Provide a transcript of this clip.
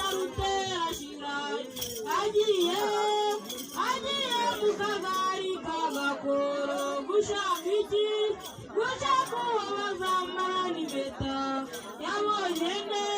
atarutera shirayi agiye mu kagari k'agakoro gushaka iki gushaka uwo bazamarana impeta yabonye neza